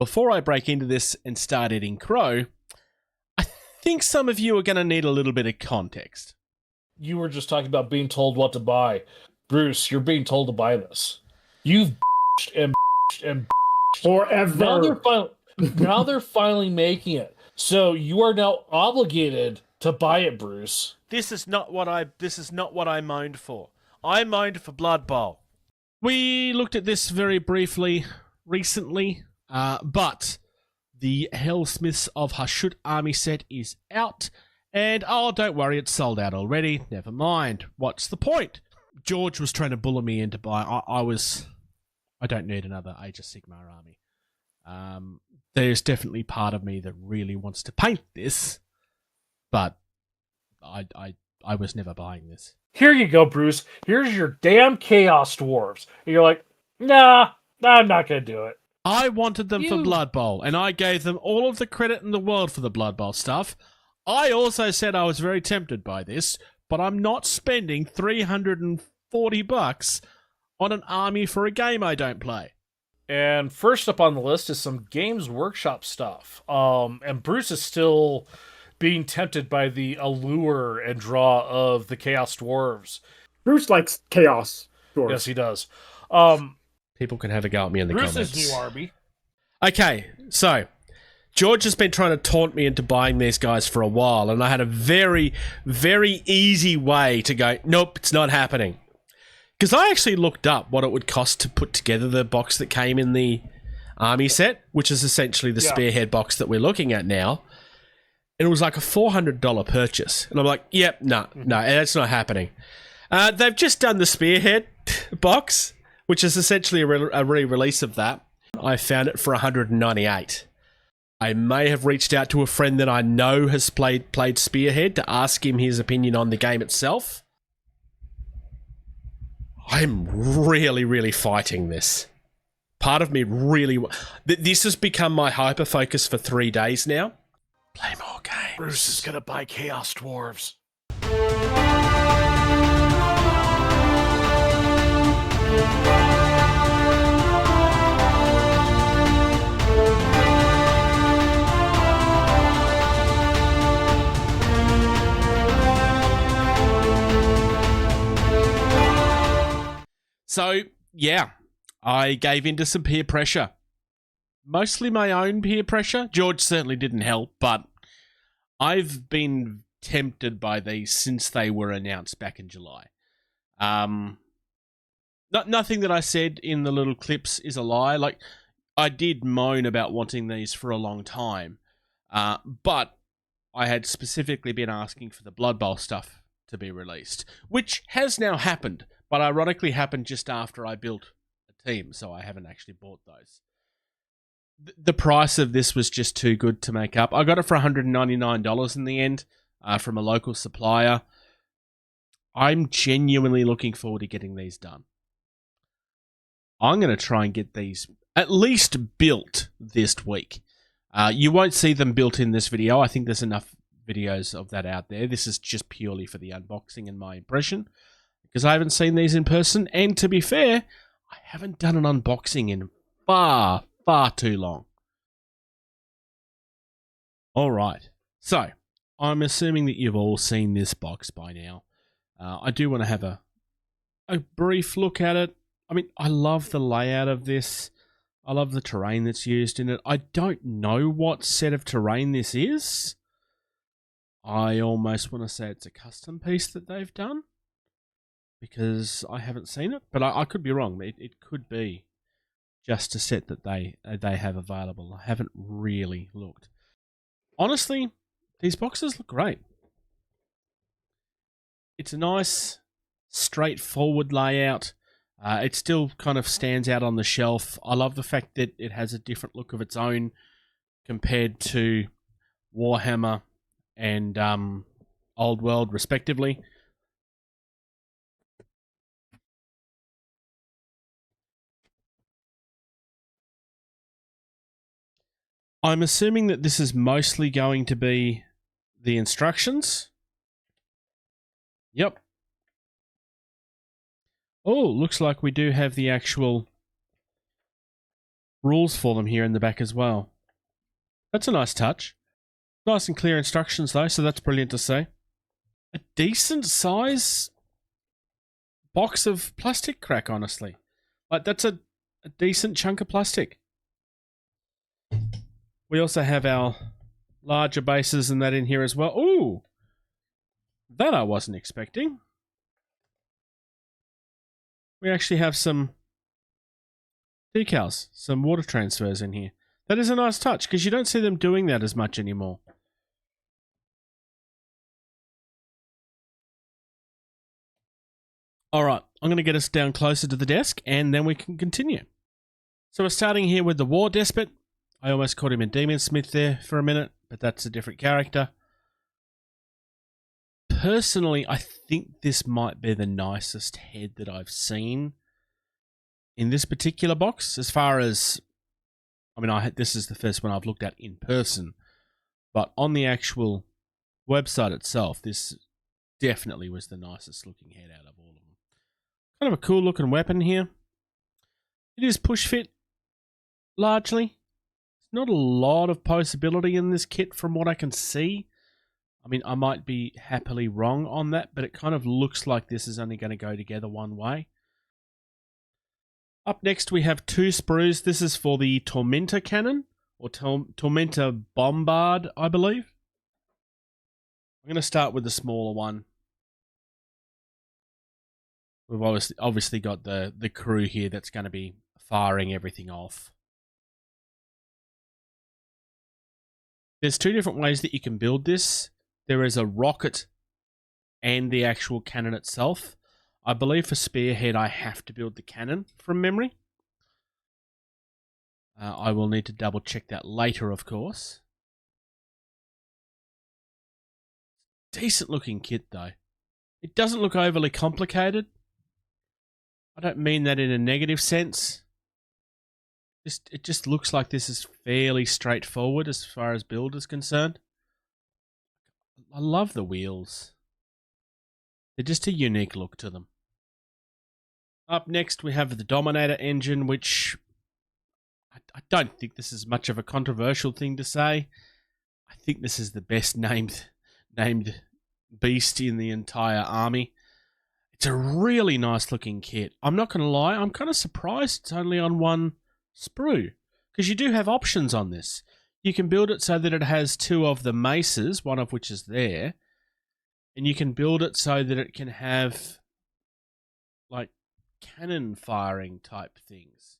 Before I break into this and start eating crow, I think some of you are going to need a little bit of context. You were just talking about being told what to buy. Bruce, you're being told to buy this. You've and forever. Now they're finally making it. So you are now obligated to buy it, Bruce. This is not what I moaned for. I moaned for Blood Bowl. We looked at this very briefly recently, but the Helmsmiths of Hashut army set is out, and oh, don't worry, it's sold out already. Never mind. What's the point? George was trying to bully me into buy. I don't need another Age of Sigmar army. There's definitely part of me that really wants to paint this, but I was never buying this. Here you go, Bruce. Here's your damn Chaos Dwarves. And you're like, nah, I'm not going to do it. I wanted them for Blood Bowl, and I gave them all of the credit in the world for the Blood Bowl stuff. I also said I was very tempted by this, but I'm not spending $340 on an army for a game I don't play. And first up on the list is some Games Workshop stuff. And Bruce is still being tempted by the allure and draw of the Chaos Dwarves. Bruce likes Chaos Dwarves. Yes, he does. People can have a go at me in the Bruce's comments. new army. Okay, so George has been trying to taunt me into buying these guys for a while, and I had a very, very easy way to go, nope, it's not happening. Because I actually looked up what it would cost to put together the box that came in the army set, which is essentially the Spearhead box that we're looking at now. And it was like a $400 purchase. And I'm like, yep, no, that's not happening. They've just done the Spearhead box, which is essentially a re-release of that. I found it for $198. I may have reached out to a friend that I know has played Spearhead to ask him his opinion on the game itself. I'm really, really fighting this. Part of me really... This has become my hyper-focus for 3 days now. Play more games. Bruce is going to buy Chaos Dwarves. So, yeah, I gave into some peer pressure. Mostly my own peer pressure. George certainly didn't help, but I've been tempted by these since they were announced back in July. Nothing that I said in the little clips is a lie. Like, I did moan about wanting these for a long time, but I had specifically been asking for the Blood Bowl stuff to be released, which has now happened. But ironically happened just after I built a team, so I haven't actually bought those. The price of this was just too good to make up. I got it for $199 in the end from a local supplier. I'm genuinely looking forward to getting these done. I'm going to try and get these at least built this week. You won't see them built in this video. I think there's enough videos of that out there. This is just purely for the unboxing and my impression, because I haven't seen these in person, and to be fair, I haven't done an unboxing in far, far too long. Alright, so, I'm assuming that you've all seen this box by now. I do want to have a brief look at it. I mean, I love the layout of this. I love the terrain that's used in it. I don't know what set of terrain this is. I almost want to say it's a custom piece that they've done, because I haven't seen it, but I could be wrong. It could be just a set that they have available. I haven't really looked. Honestly, these boxes look great. It's a nice, straightforward layout. It still kind of stands out on the shelf. I love the fact that it has a different look of its own compared to Warhammer and Old World, respectively. I'm assuming that this is mostly going to be the instructions. Yep. Oh, looks like we do have the actual rules for them here in the back as well. That's a nice touch. Nice and clear instructions though, so that's brilliant to see. A decent size box of plastic crack, honestly. Like, that's a decent chunk of plastic. We also have our larger bases and that in here as well. Ooh! That I wasn't expecting. We actually have some decals, some water transfers in here. That is a nice touch, because you don't see them doing that as much anymore. Alright, I'm going to get us down closer to the desk, and then we can continue. So we're starting here with the War Despot. I almost called him a Demon Smith there for a minute, but that's a different character. Personally, I think this might be the nicest head that I've seen in this particular box. As far as, I mean, this is the first one I've looked at in person, but on the actual website itself, this definitely was the nicest looking head out of all of them. Kind of a cool looking weapon here. It is push fit, largely. Not a lot of posability in this kit from what I can see. I mean, I might be happily wrong on that, but it kind of looks like this is only going to go together one way. Up next, we have two sprues. This is for the Tormentor cannon, or Tormentor Bombard, I believe. I'm going to start with the smaller one. We've obviously got the crew here that's going to be firing everything off. There's two different ways that you can build this. There is a rocket and the actual cannon itself. I believe for Spearhead I have to build the cannon from memory. I will need to double check that later, of course. Decent looking kit though. It doesn't look overly complicated. I don't mean that in a negative sense. It just looks like this is fairly straightforward as far as build is concerned. I love the wheels. They're just a unique look to them. Up next we have the Dominator engine, which I don't think this is much of a controversial thing to say. I think this is the best named beast in the entire army. It's a really nice looking kit. I'm not going to lie, I'm kind of surprised it's only on one sprue, because you do have options on this. You can build it so that it has two of the maces, one of which is there, and you can build it so that it can have like cannon firing type things,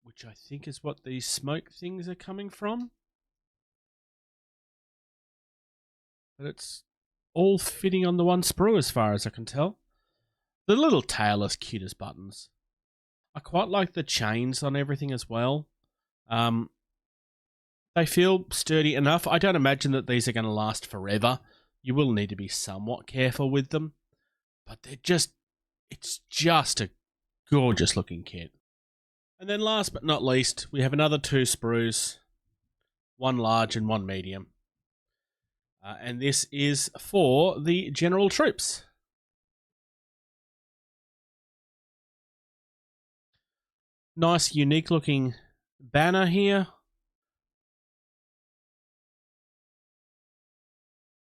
which I think is what these smoke things are coming from. But it's all fitting on the one sprue as far as I can tell. The little tail is cute as buttons. I quite like the chains on everything as well. They feel sturdy enough. I don't imagine that these are going to last forever. You will need to be somewhat careful with them. But it's just a gorgeous looking kit. And then last but not least, we have another two sprues. One large and one medium. And this is for the general troops. Nice, unique looking banner here.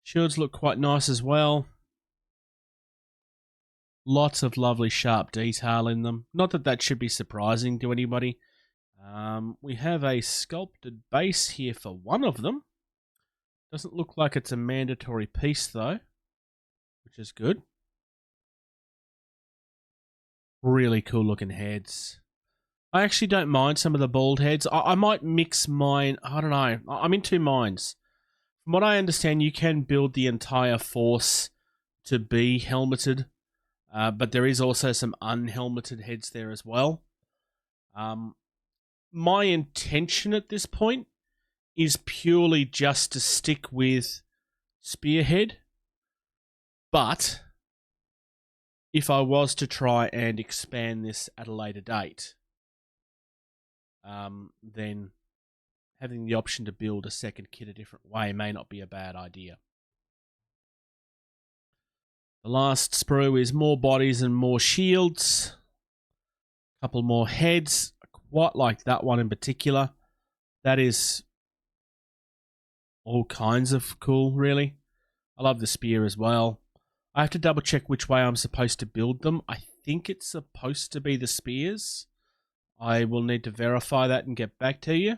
Shields look quite nice as well. Lots of lovely sharp detail in them. Not that that should be surprising to anybody. We have a sculpted base here for one of them. Doesn't look like it's a mandatory piece though, which is good. Really cool looking heads. I actually don't mind some of the bald heads. I might mix mine. I don't know. I'm in two minds. From what I understand, you can build the entire force to be helmeted, but there is also some unhelmeted heads there as well. My intention at this point is purely just to stick with Spearhead, but if I was to try and expand this at a later date, then having the option to build a second kit a different way may not be a bad idea. The last sprue is more bodies and more shields. Couple more heads. I quite like that one in particular. That is all kinds of cool, really. I love the spear as well. I have to double check which way I'm supposed to build them. I think it's supposed to be the spears. I will need to verify that and get back to you.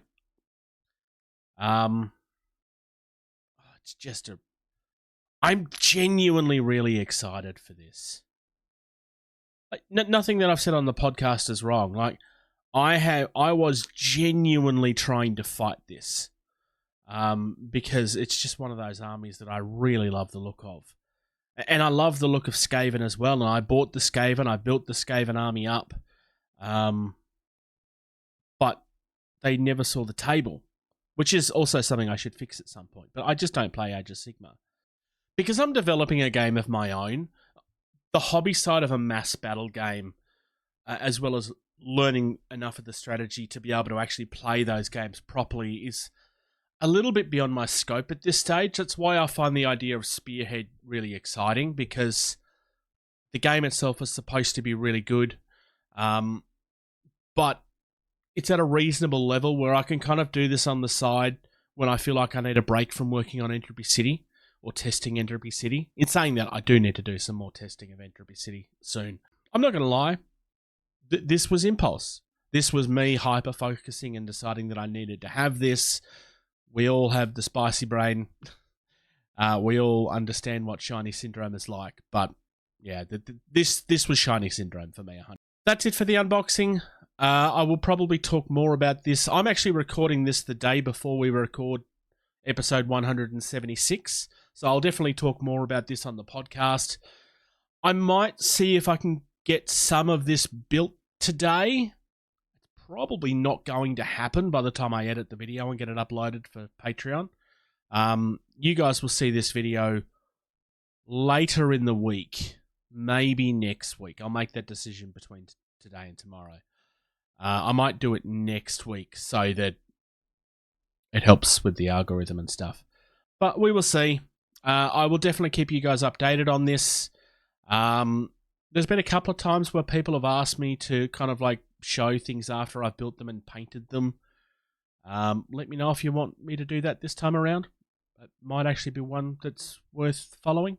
It's just I'm genuinely really excited for this. Like, nothing that I've said on the podcast is wrong. Like, I was genuinely trying to fight this, because it's just one of those armies that I really love the look of, and I love the look of Skaven as well. And I bought the Skaven, I built the Skaven army up, but they never saw the table, which is also something I should fix at some point. But I just don't play Age of Sigmar because I'm developing a game of my own. The hobby side of a mass battle game, as well as learning enough of the strategy to be able to actually play those games properly, is a little bit beyond my scope at this stage. That's why I find the idea of Spearhead really exciting, because the game itself is supposed to be really good, but it's at a reasonable level where I can kind of do this on the side when I feel like I need a break from working on Entropy City or testing Entropy City. In saying that, I do need to do some more testing of Entropy City soon. I'm not going to lie. This was impulse. This was me hyper-focusing and deciding that I needed to have this. We all have the spicy brain. We all understand what Shiny Syndrome is like. But, yeah, this was Shiny Syndrome for me. That's it for the unboxing. I will probably talk more about this. I'm actually recording this the day before we record episode 176. So I'll definitely talk more about this on the podcast. I might see if I can get some of this built today. It's probably not going to happen by the time I edit the video and get it uploaded for Patreon. You guys will see this video later in the week, maybe next week. I'll make that decision between today and tomorrow. I might do it next week so that it helps with the algorithm and stuff. But we will see. I will definitely keep you guys updated on this. There's been a couple of times where people have asked me to kind of like show things after I've built them and painted them. Let me know if you want me to do that this time around. It might actually be one that's worth following.